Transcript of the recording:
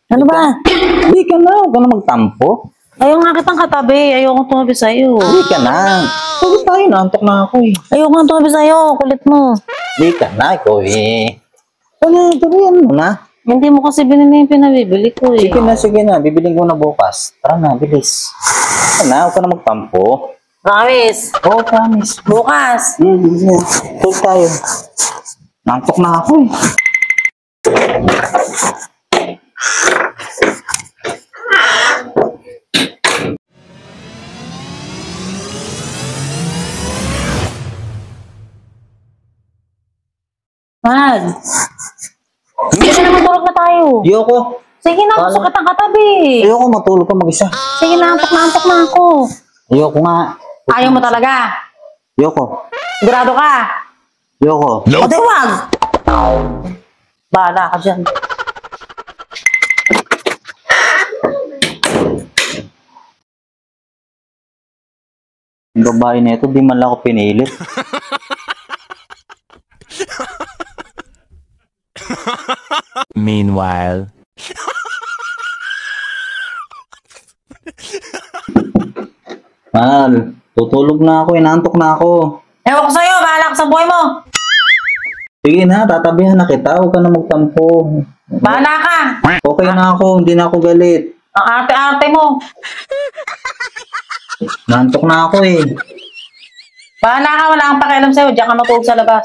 Ano ba? Hindi ka na. Huwag ka na magtampo. Ayaw nga kitang katabi. Ayoko tumabi sa'yo. Hindi ka na. Huwag tayo. Naantok na ako eh. Ayoko nga tumabi sa'yo. Kulit mo. Hindi ka na. Ikaw eh. Ano, tuloyan mo na. Hindi mo kasi binili yung pinabibili ko eh. Sige na, sige na. Bibiling ko na bukas. Tara na, bilis. Huwag ka na. Huwag ka na magtampo. Promise. Oo, promise. Bukas. Bilis na. Tulog tayo. Naantok na ako eh. Mag. Sige na, matulog na tayo. Ayoko. Sige na, gusto kitang katabi. Ayoko matulog ka mag-isa. Sige na, antok na ako. Ayoko nga. Ayaw mo talaga. Ayoko. Sigurado ka. Ayoko. O di wag. Bahala ka dyan. Yung babae na ito, di man lang ako pinilit. Meanwhile. Mahal, tutulog na ako, inaantok na ako. Ewan ko sa'yo, bahala ka sa buhay mo. Sige na, tatabihan na kita, huwag ka na magtampo. Bahala ka. Okay na ako, hindi na ako galit. Ang arte-arte mo. Naantok na ako eh. Bahala ka, wala kang pakialam sa'yo. Diyan ka matulog sa labas.